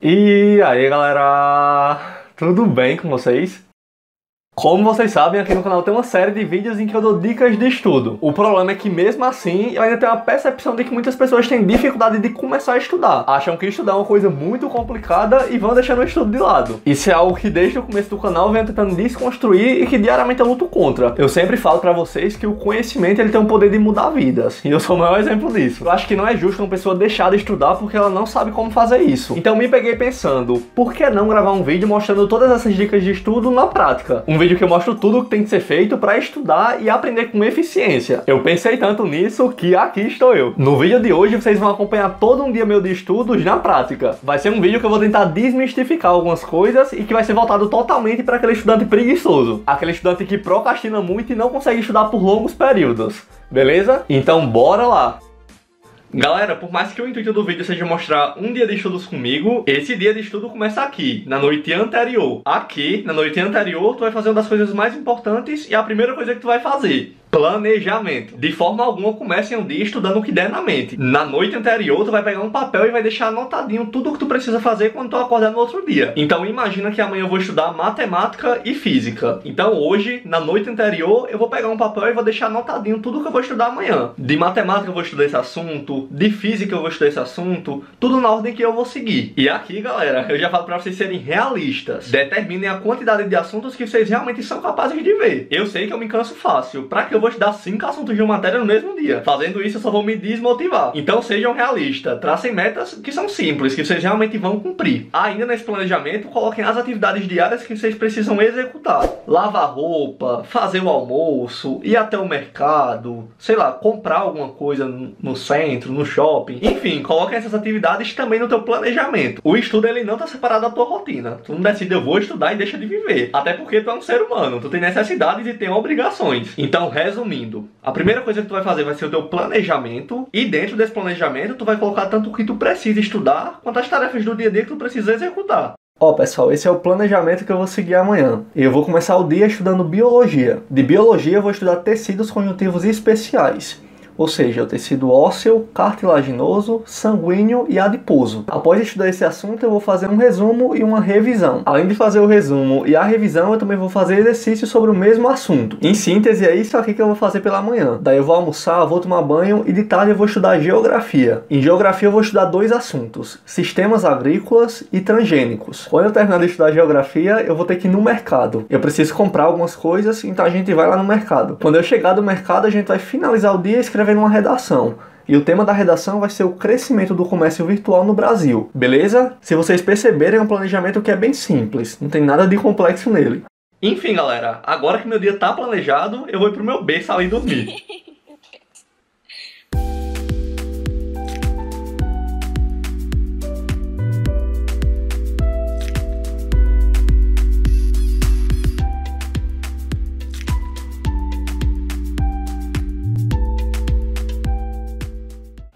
E aí galera, tudo bem com vocês? Como vocês sabem, aqui no canal tem uma série de vídeos em que eu dou dicas de estudo. O problema é que mesmo assim, eu ainda tenho a percepção de que muitas pessoas têm dificuldade de começar a estudar. Acham que estudar é uma coisa muito complicada e vão deixando o estudo de lado. Isso é algo que desde o começo do canal eu venho tentando desconstruir e que diariamente eu luto contra. Eu sempre falo pra vocês que o conhecimento ele tem o poder de mudar vidas. E eu sou o maior exemplo disso. Eu acho que não é justo uma pessoa deixar de estudar porque ela não sabe como fazer isso. Então me peguei pensando, por que não gravar um vídeo mostrando todas essas dicas de estudo na prática? Um vídeo que eu mostro tudo o que tem que ser feito para estudar e aprender com eficiência. Eu pensei tanto nisso que aqui estou eu. No vídeo de hoje vocês vão acompanhar todo um dia meu de estudos na prática. Vai ser um vídeo que eu vou tentar desmistificar algumas coisas e que vai ser voltado totalmente para aquele estudante preguiçoso. Aquele estudante que procrastina muito e não consegue estudar por longos períodos. Beleza? Então bora lá! Galera, por mais que o intuito do vídeo seja mostrar um dia de estudos comigo, esse dia de estudo começa aqui, na noite anterior. Aqui, na noite anterior, tu vai fazer uma das coisas mais importantes e a primeira coisa que tu vai fazer: planejamento. De forma alguma comece um dia estudando o que der na mente. Na noite anterior, tu vai pegar um papel e vai deixar anotadinho tudo o que tu precisa fazer quando tu acordar no outro dia. Então imagina que amanhã eu vou estudar matemática e física. Então hoje, na noite anterior, eu vou pegar um papel e vou deixar anotadinho tudo o que eu vou estudar amanhã. De matemática eu vou estudar esse assunto, de física eu vou estudar esse assunto, tudo na ordem que eu vou seguir. E aqui, galera, eu já falo pra vocês serem realistas. Determinem a quantidade de assuntos que vocês realmente são capazes de ver. Eu sei que eu me canso fácil. Pra que eu vou estudar 5 assuntos de uma matéria no mesmo dia? Fazendo isso eu só vou me desmotivar. Então sejam realistas, tracem metas que são simples, que vocês realmente vão cumprir. Ainda nesse planejamento, coloquem as atividades diárias que vocês precisam executar. Lavar roupa, fazer o almoço, ir até o mercado, sei lá, comprar alguma coisa no centro, no shopping. Enfim, coloquem essas atividades também no teu planejamento. O estudo ele não tá separado da tua rotina. Tu não decide eu vou estudar e deixa de viver. Até porque tu é um ser humano, tu tem necessidades e tem obrigações. Então, resumindo, a primeira coisa que tu vai fazer vai ser o teu planejamento, e dentro desse planejamento tu vai colocar tanto o que tu precisa estudar, quanto as tarefas do dia a dia que tu precisa executar. Ó, pessoal, esse é o planejamento que eu vou seguir amanhã. Eu vou começar o dia estudando biologia. De biologia eu vou estudar tecidos conjuntivos especiais. Ou seja, o tecido ósseo, cartilaginoso, sanguíneo e adiposo. Após estudar esse assunto, eu vou fazer um resumo e uma revisão. Além de fazer o resumo e a revisão, eu também vou fazer exercícios sobre o mesmo assunto. Em síntese, é isso aqui que eu vou fazer pela manhã. Daí eu vou almoçar, vou tomar banho e de tarde eu vou estudar geografia. Em geografia eu vou estudar 2 assuntos: sistemas agrícolas e transgênicos. Quando eu terminar de estudar geografia, eu vou ter que ir no mercado. Eu preciso comprar algumas coisas, então a gente vai lá no mercado. Quando eu chegar do mercado, a gente vai finalizar o dia escrevendo uma redação. E o tema da redação vai ser o crescimento do comércio virtual no Brasil. Beleza? Se vocês perceberem, é um planejamento que é bem simples. Não tem nada de complexo nele. Enfim, galera. Agora que meu dia tá planejado, eu vou ir pro meu berço ali dormir.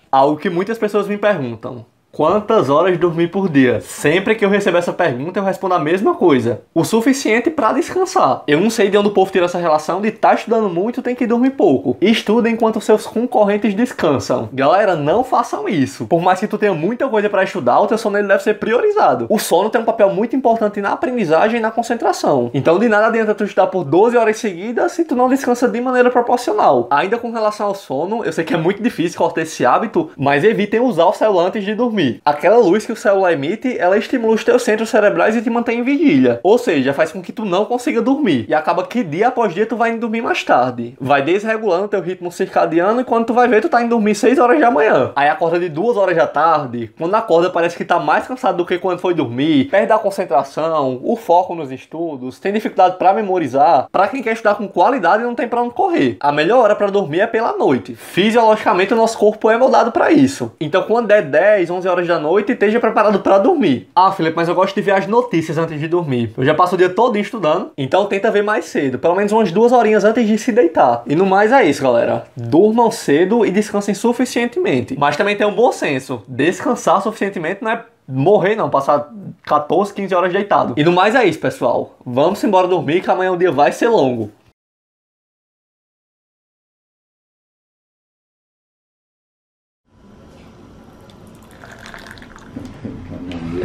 Algo que muitas pessoas me perguntam: quantas horas dormir por dia? Sempre que eu recebo essa pergunta, eu respondo a mesma coisa: o suficiente para descansar. Eu não sei de onde o povo tira essa relação de tá estudando muito, tem que dormir pouco. Estuda enquanto seus concorrentes descansam. Galera, não façam isso. Por mais que tu tenha muita coisa para estudar, o teu sono ele deve ser priorizado. O sono tem um papel muito importante na aprendizagem e na concentração. Então de nada adianta tu estudar por 12 horas seguidas se tu não descansa de maneira proporcional. Ainda com relação ao sono, eu sei que é muito difícil cortar esse hábito, mas evitem usar o celular antes de dormir. Aquela luz que o celular emite, ela estimula os teus centros cerebrais e te mantém em vigília. Ou seja, faz com que tu não consiga dormir. E acaba que dia após dia tu vai indo dormir mais tarde. Vai desregulando teu ritmo circadiano e quando tu vai ver, tu tá indo dormir 6 horas da manhã. Aí acorda de 2 horas da tarde. Quando acorda parece que tá mais cansado do que quando foi dormir. Perde a concentração, o foco nos estudos, tem dificuldade pra memorizar. Pra quem quer estudar com qualidade, não tem pra onde correr. A melhor hora pra dormir é pela noite. Fisiologicamente o nosso corpo é moldado pra isso. Então quando der 10, 11 horas da noite, esteja preparado para dormir. Ah, Felipe, mas eu gosto de ver as notícias antes de dormir. Eu já passo o dia todo estudando, então tenta ver mais cedo, pelo menos umas 2 horinhas antes de se deitar. E no mais é isso, galera. Durmam cedo e descansem suficientemente. Mas também tenham um bom senso. Descansar suficientemente não é morrer não, passar 14, 15 horas deitado. E no mais é isso, pessoal. Vamos embora dormir que amanhã o dia vai ser longo.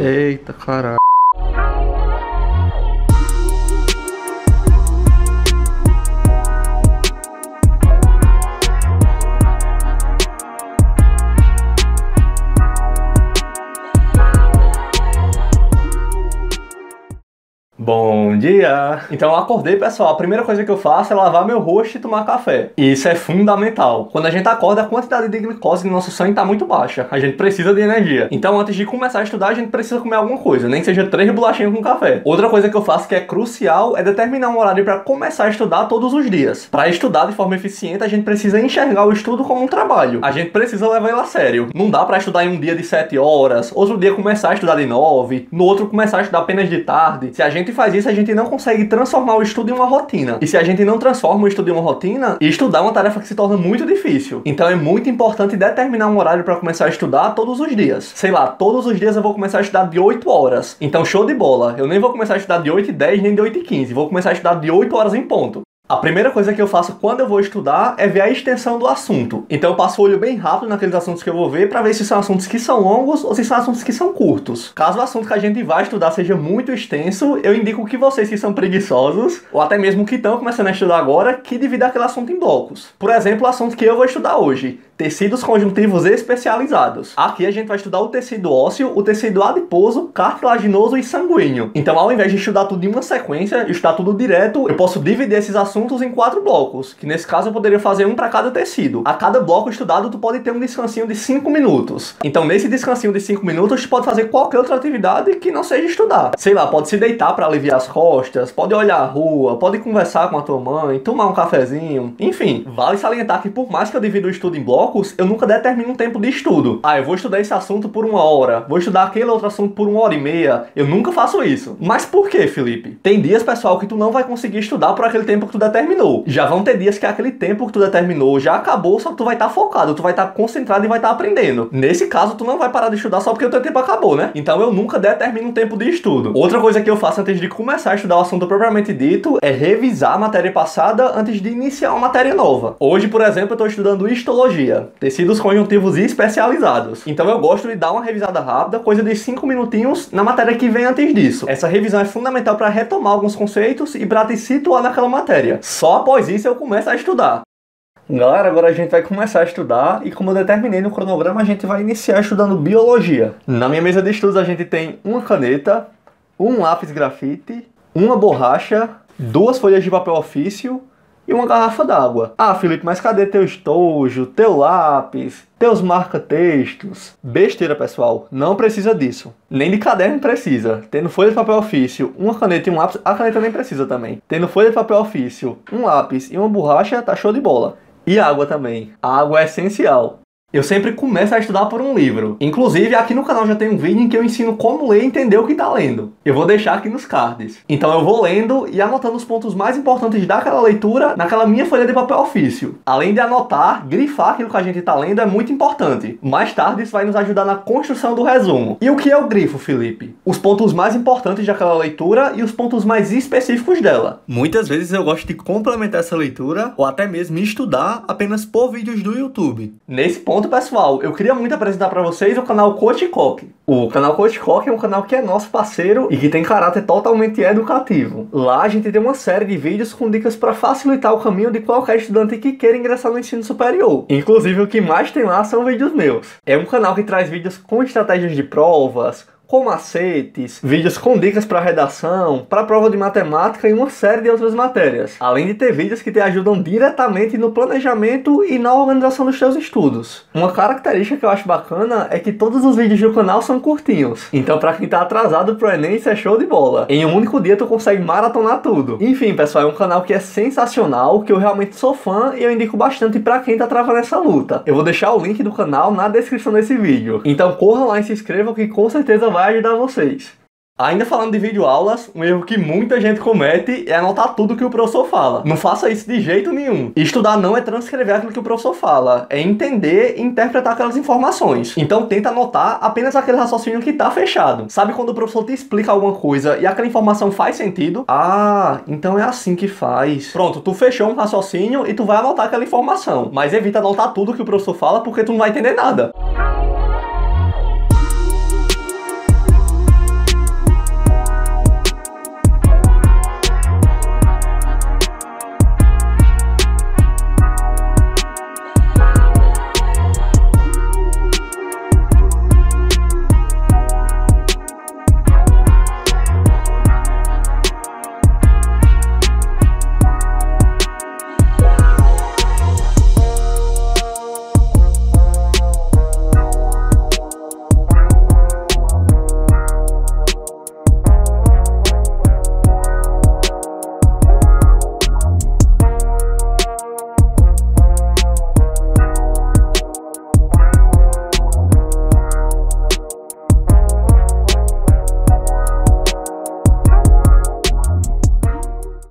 Eita, caralho. Bom dia! Então eu acordei, pessoal, a primeira coisa que eu faço é lavar meu rosto e tomar café. E isso é fundamental. Quando a gente acorda, a quantidade de glicose no nosso sangue está muito baixa. A gente precisa de energia. Então antes de começar a estudar, a gente precisa comer alguma coisa, nem que seja 3 bolachinhas com café. Outra coisa que eu faço que é crucial é determinar um horário para começar a estudar todos os dias. Para estudar de forma eficiente, a gente precisa enxergar o estudo como um trabalho. A gente precisa levar ele a sério. Não dá para estudar em um dia de 7 horas, outro dia começar a estudar de 9, no outro começar a estudar apenas de tarde. Se a gente faz isso, a gente não consegue transformar o estudo em uma rotina. E se a gente não transforma o estudo em uma rotina, estudar é uma tarefa que se torna muito difícil. Então é muito importante determinar um horário para começar a estudar todos os dias. Sei lá, todos os dias eu vou começar a estudar de 8 horas. Então show de bola. Eu nem vou começar a estudar de 8h10 nem de 8h15. Vou começar a estudar de 8 horas em ponto. A primeira coisa que eu faço quando eu vou estudar é ver a extensão do assunto. Então eu passo o olho bem rápido naqueles assuntos que eu vou ver para ver se são assuntos que são longos ou se são assuntos que são curtos. Caso o assunto que a gente vai estudar seja muito extenso, eu indico que vocês que são preguiçosos, ou até mesmo que estão começando a estudar agora, que dividam aquele assunto em blocos. Por exemplo, o assunto que eu vou estudar hoje: tecidos conjuntivos especializados. Aqui a gente vai estudar o tecido ósseo, o tecido adiposo, cartilaginoso e sanguíneo. Então ao invés de estudar tudo em uma sequência, estudar tudo direto, eu posso dividir esses assuntos em 4 blocos, que nesse caso eu poderia fazer um para cada tecido. A cada bloco estudado tu pode ter um descansinho de 5 minutos. Então nesse descansinho de 5 minutos tu pode fazer qualquer outra atividade que não seja estudar. Sei lá, pode se deitar para aliviar as costas, pode olhar a rua, pode conversar com a tua mãe, tomar um cafezinho, enfim. Vale salientar que por mais que eu divida o estudo em blocos, eu nunca determino um tempo de estudo. Ah, eu vou estudar esse assunto por 1 hora, vou estudar aquele outro assunto por 1h30. Eu nunca faço isso. Mas por que, Felipe? Tem dias, pessoal, que tu não vai conseguir estudar por aquele tempo que tu determinou. Já vão ter dias que aquele tempo que tu determinou já acabou, só que tu vai estar focado, tu vai estar concentrado e vai estar aprendendo. Nesse caso, tu não vai parar de estudar só porque o teu tempo acabou, né? Então eu nunca determino um tempo de estudo. Outra coisa que eu faço antes de começar a estudar o assunto propriamente dito é revisar a matéria passada antes de iniciar uma matéria nova. Hoje, por exemplo, eu estou estudando histologia, tecidos conjuntivos especializados. Então eu gosto de dar uma revisada rápida, coisa de 5 minutinhos na matéria que vem antes disso. Essa revisão é fundamental para retomar alguns conceitos e para te situar naquela matéria. Só após isso eu começo a estudar. Galera, agora a gente vai começar a estudar e, como eu determinei no cronograma, a gente vai iniciar estudando biologia. Na minha mesa de estudos a gente tem uma caneta, um lápis grafite, uma borracha, 2 folhas de papel ofício e uma garrafa d'água. Ah, Felipe, mas cadê teu estojo, teu lápis, teus marca-textos? Besteira, pessoal, não precisa disso. Nem de caderno precisa. Tendo folha de papel ofício, uma caneta e um lápis, a caneta nem precisa também. Tendo folha de papel ofício, um lápis e uma borracha, tá show de bola. E água também. A água é essencial. Eu sempre começo a estudar por um livro. Inclusive, aqui no canal já tem um vídeo em que eu ensino como ler e entender o que tá lendo. Eu vou deixar aqui nos cards. Então eu vou lendo e anotando os pontos mais importantes daquela leitura naquela minha folha de papel ofício. Além de anotar, grifar aquilo que a gente tá lendo é muito importante. Mais tarde isso vai nos ajudar na construção do resumo. E o que é o grifo, Felipe? Os pontos mais importantes daquela leitura e os pontos mais específicos dela. Muitas vezes eu gosto de complementar essa leitura ou até mesmo estudar apenas por vídeos do YouTube. Nesse ponto, pessoal, eu queria muito apresentar para vocês o canal Coach Coque. O canal Coach Coque é um canal que é nosso parceiro e que tem caráter totalmente educativo. Lá a gente tem uma série de vídeos com dicas para facilitar o caminho de qualquer estudante que queira ingressar no ensino superior. Inclusive o que mais tem lá são vídeos meus. É um canal que traz vídeos com estratégias de provas, com macetes, vídeos com dicas para redação, para prova de matemática e uma série de outras matérias. Além de ter vídeos que te ajudam diretamente no planejamento e na organização dos teus estudos. Uma característica que eu acho bacana é que todos os vídeos do canal são curtinhos. Então para quem tá atrasado pro Enem, isso é show de bola. Em um único dia tu consegue maratonar tudo. Enfim, pessoal, é um canal que é sensacional, que eu realmente sou fã e eu indico bastante para quem tá travando essa luta. Eu vou deixar o link do canal na descrição desse vídeo. Então corram lá e se inscrevam que com certeza vai ajudar vocês. Ainda falando de videoaulas, um erro que muita gente comete é anotar tudo que o professor fala. Não faça isso de jeito nenhum. Estudar não é transcrever aquilo que o professor fala, é entender e interpretar aquelas informações. Então tenta anotar apenas aquele raciocínio que tá fechado. Sabe quando o professor te explica alguma coisa e aquela informação faz sentido? Ah, então é assim que faz. Pronto, tu fechou um raciocínio e tu vai anotar aquela informação. Mas evita anotar tudo que o professor fala porque tu não vai entender nada.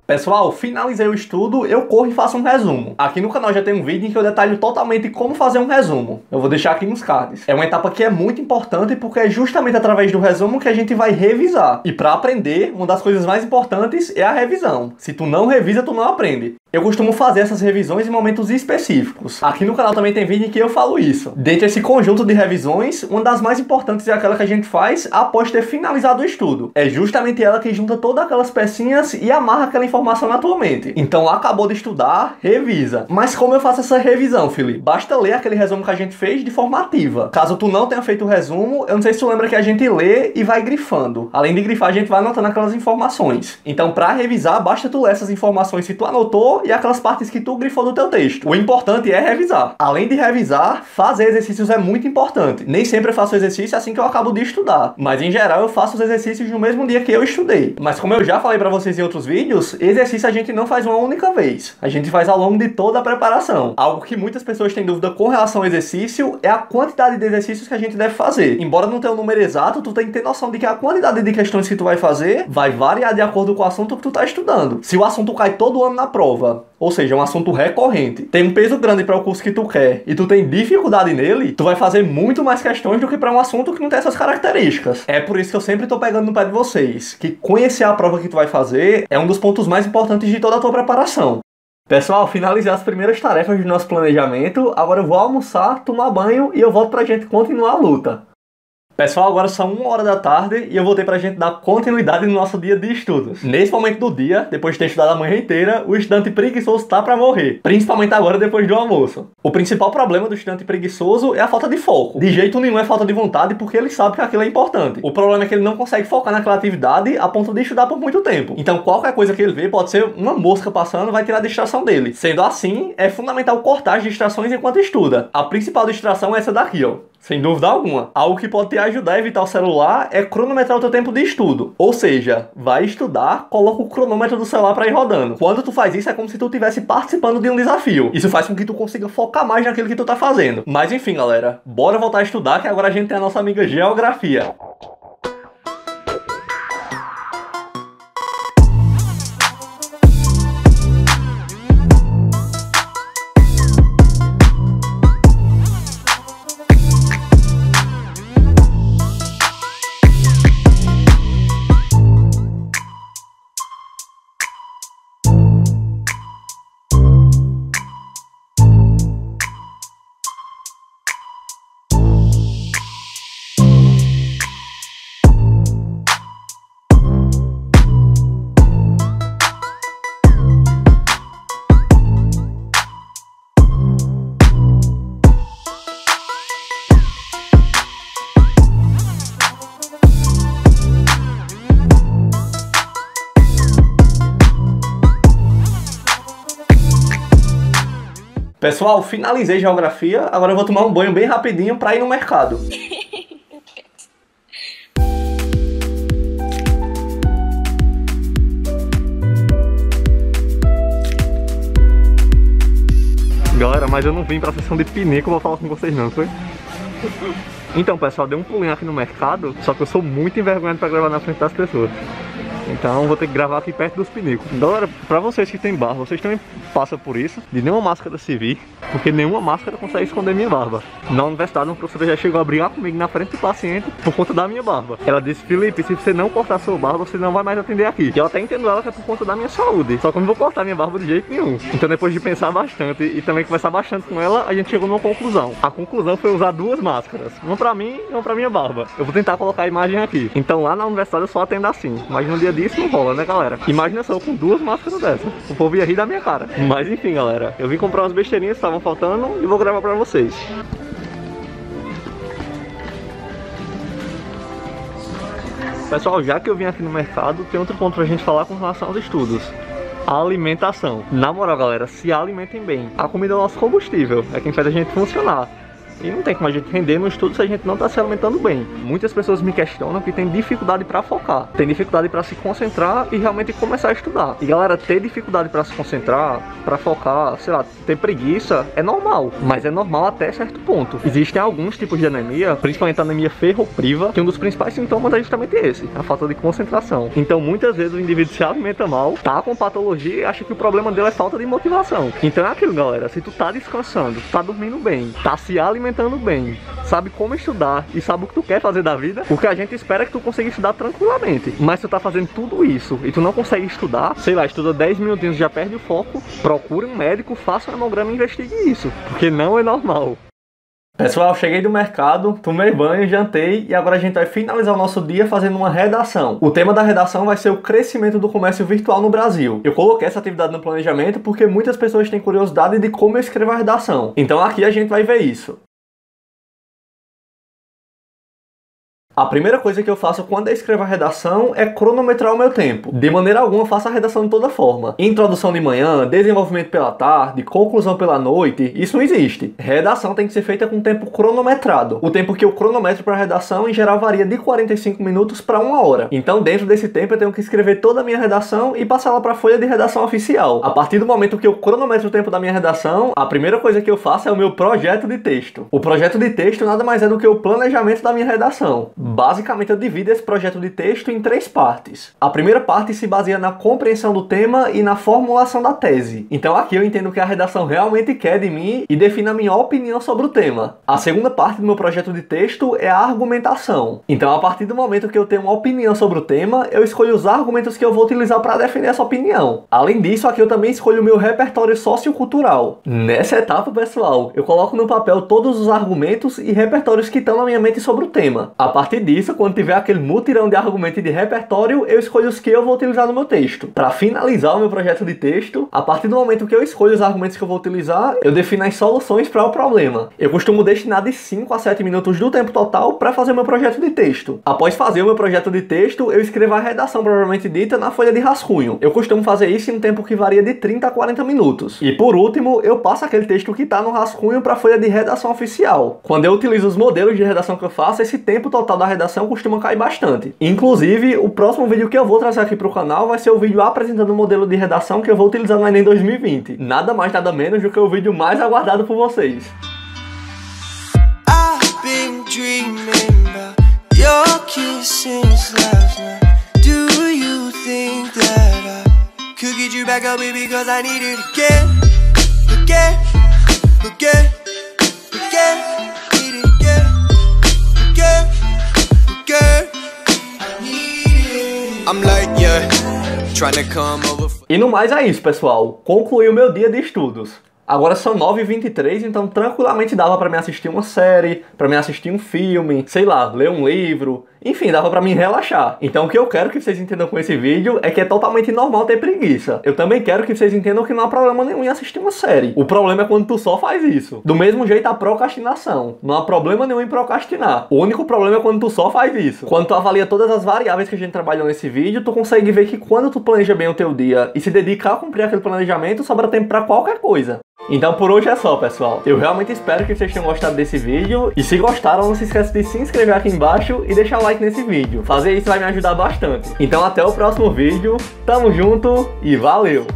Pessoal, finalizei o estudo, eu corro e faço um resumo. Aqui no canal já tem um vídeo em que eu detalho totalmente como fazer um resumo. Eu vou deixar aqui nos cards. É uma etapa que é muito importante porque é justamente através do resumo que a gente vai revisar. E para aprender, uma das coisas mais importantes é a revisão. Se tu não revisa, tu não aprende. Eu costumo fazer essas revisões em momentos específicos. Aqui no canal também tem vídeo em que eu falo isso. Dentre esse conjunto de revisões, uma das mais importantes é aquela que a gente faz após ter finalizado o estudo. É justamente ela que junta todas aquelas pecinhas e amarra aquela informação na tua mente. Então, acabou de estudar, revisa. Mas como eu faço essa revisão, Felipe? Basta ler aquele resumo que a gente fez de forma ativa. Caso tu não tenha feito o resumo, eu não sei se tu lembra que a gente lê e vai grifando. Além de grifar, a gente vai anotando aquelas informações. Então, para revisar, basta tu ler essas informações que tu anotou e aquelas partes que tu grifou no teu texto. O importante é revisar. Além de revisar, fazer exercícios é muito importante. Nem sempre eu faço exercício assim que eu acabo de estudar, mas em geral eu faço os exercícios no mesmo dia que eu estudei. Mas como eu já falei pra vocês em outros vídeos, exercício a gente não faz uma única vez. A gente faz ao longo de toda a preparação. Algo que muitas pessoas têm dúvida com relação ao exercício é a quantidade de exercícios que a gente deve fazer. Embora não tenha um número exato, tu tem que ter noção de que a quantidade de questões que tu vai fazer vai variar de acordo com o assunto que tu tá estudando. Se o assunto cai todo ano na prova, ou seja, é um assunto recorrente, tem um peso grande para o curso que tu quer e tu tem dificuldade nele, tu vai fazer muito mais questões do que para um assunto que não tem essas características. É por isso que eu sempre tô pegando no pé de vocês, que conhecer a prova que tu vai fazer é um dos pontos mais importantes de toda a tua preparação. Pessoal, finalizei as primeiras tarefas do nosso planejamento, agora eu vou almoçar, tomar banho e eu volto pra gente continuar a luta. Pessoal, agora são 1h da tarde e eu voltei pra gente dar continuidade no nosso dia de estudos. Nesse momento do dia, depois de ter estudado a manhã inteira, o estudante preguiçoso tá pra morrer. Principalmente agora depois do almoço. O principal problema do estudante preguiçoso é a falta de foco. De jeito nenhum é falta de vontade porque ele sabe que aquilo é importante. O problema é que ele não consegue focar naquela atividade a ponto de estudar por muito tempo. Então qualquer coisa que ele vê pode ser uma mosca passando, vai tirar a distração dele. Sendo assim, é fundamental cortar as distrações enquanto estuda. A principal distração é essa daqui, ó. Sem dúvida alguma. Algo que pode te ajudar a evitar o celular é cronometrar o teu tempo de estudo. Ou seja, vai estudar, coloca o cronômetro do celular para ir rodando. Quando tu faz isso, é como se tu estivesse participando de um desafio. Isso faz com que tu consiga focar mais naquilo que tu tá fazendo. Mas enfim, galera, bora voltar a estudar, que agora a gente tem a nossa amiga Geografia. Pessoal, finalizei Geografia, agora eu vou tomar um banho bem rapidinho pra ir no mercado. Galera, mas eu não vim pra sessão de pinico, vou falar com vocês não, foi? Então, pessoal, dei um pulinho aqui no mercado, só que eu sou muito envergonhado pra gravar na frente das pessoas. Então vou ter que gravar aqui perto dos pinicos. Galera, pra vocês que tem barba, vocês também passam por isso, de nenhuma máscara se vir, porque nenhuma máscara consegue esconder minha barba. Na universidade, uma professora já chegou a brigar comigo na frente do paciente por conta da minha barba. Ela disse: Felipe, se você não cortar sua barba, você não vai mais atender aqui. E eu até entendo ela que é por conta da minha saúde, só que eu não vou cortar minha barba de jeito nenhum. Então depois de pensar bastante e também conversar bastante com ela, a gente chegou numa conclusão. A conclusão foi usar duas máscaras, uma pra mim e uma pra minha barba. Eu vou tentar colocar a imagem aqui. Então lá na universidade eu só atendo assim, mas no dia disso não rola, né, galera? Imagina só eu com duas máscaras dessa, o povo ia rir da minha cara. Mas enfim, galera, eu vim comprar umas besteirinhas que estavam faltando e vou gravar pra vocês. Pessoal, já que eu vim aqui no mercado, tem outro ponto pra gente falar com relação aos estudos: a alimentação. Na moral, galera, se alimentem bem. A comida é o nosso combustível, é quem faz a gente funcionar. E não tem como a gente render no estudo se a gente não tá se alimentando bem. Muitas pessoas me questionam que tem dificuldade para focar, tem dificuldade para se concentrar e realmente começar a estudar. E galera, ter dificuldade para se concentrar, para focar, sei lá, ter preguiça é normal, mas é normal até certo ponto. Existem alguns tipos de anemia, principalmente a anemia ferropriva, que um dos principais sintomas é justamente esse, a falta de concentração. Então muitas vezes o indivíduo se alimenta mal, tá com patologia e acha que o problema dele é falta de motivação. Então é aquilo, galera, se tu tá descansando, tá dormindo bem, tá se alimentando bem, sabe como estudar e sabe o que tu quer fazer da vida, o que a gente espera é que tu consiga estudar tranquilamente. Mas se tu tá fazendo tudo isso e tu não consegue estudar, sei lá, estuda 10 minutinhos e já perde o foco, procure um médico, faça um hemograma e investigue isso, porque não é normal. Pessoal, cheguei do mercado, tomei banho, jantei e agora a gente vai finalizar o nosso dia fazendo uma redação. O tema da redação vai ser o crescimento do comércio virtual no Brasil. Eu coloquei essa atividade no planejamento porque muitas pessoas têm curiosidade de como eu escrevo a redação. Então aqui a gente vai ver isso. A primeira coisa que eu faço quando eu escrevo a redação é cronometrar o meu tempo. De maneira alguma, eu faço a redação de toda forma. Introdução de manhã, desenvolvimento pela tarde, conclusão pela noite, isso não existe. Redação tem que ser feita com tempo cronometrado. O tempo que eu cronometro para a redação, em geral, varia de 45 minutos para 1 hora. Então, dentro desse tempo, eu tenho que escrever toda a minha redação e passar ela para a folha de redação oficial. A partir do momento que eu cronometro o tempo da minha redação, a primeira coisa que eu faço é o meu projeto de texto. O projeto de texto nada mais é do que o planejamento da minha redação. Basicamente, eu divido esse projeto de texto em 3 partes. A primeira parte se baseia na compreensão do tema e na formulação da tese. Então aqui eu entendo o que a redação realmente quer de mim e defino a minha opinião sobre o tema. A segunda parte do meu projeto de texto é a argumentação. Então, a partir do momento que eu tenho uma opinião sobre o tema, eu escolho os argumentos que eu vou utilizar para defender essa opinião. Além disso, aqui eu também escolho o meu repertório sociocultural. Nessa etapa, pessoal, eu coloco no papel todos os argumentos e repertórios que estão na minha mente sobre o tema. A partir disso, quando tiver aquele mutirão de argumento e de repertório, eu escolho os que eu vou utilizar no meu texto. Para finalizar o meu projeto de texto, a partir do momento que eu escolho os argumentos que eu vou utilizar, eu defino as soluções para o problema. Eu costumo destinar de 5 a 7 minutos do tempo total para fazer o meu projeto de texto. Após fazer o meu projeto de texto, eu escrevo a redação propriamente dita na folha de rascunho. Eu costumo fazer isso em um tempo que varia de 30 a 40 minutos. E por último, eu passo aquele texto que está no rascunho para a folha de redação oficial. Quando eu utilizo os modelos de redação que eu faço, esse tempo total da redação costuma cair bastante. Inclusive, o próximo vídeo que eu vou trazer aqui para o canal vai ser o vídeo apresentando o modelo de redação que eu vou utilizar no Enem 2020. Nada mais, nada menos do que o vídeo mais aguardado por vocês. E no mais é isso, pessoal. Concluí o meu dia de estudos. Agora são 9h23, então tranquilamente dava pra me assistir uma série, pra me assistir um filme, sei lá, ler um livro, enfim, dava pra me relaxar. Então o que eu quero que vocês entendam com esse vídeo é que é totalmente normal ter preguiça. Eu também quero que vocês entendam que não há problema nenhum em assistir uma série. O problema é quando tu só faz isso. Do mesmo jeito a procrastinação. Não há problema nenhum em procrastinar. O único problema é quando tu só faz isso. Quando tu avalia todas as variáveis que a gente trabalhou nesse vídeo, tu consegue ver que quando tu planeja bem o teu dia e se dedica a cumprir aquele planejamento, sobra tempo pra qualquer coisa. Então por hoje é só, pessoal. Eu realmente espero que vocês tenham gostado desse vídeo. E se gostaram, não se esqueça de se inscrever aqui embaixo e deixar o like nesse vídeo. Fazer isso vai me ajudar bastante. Então até o próximo vídeo. Tamo junto e valeu!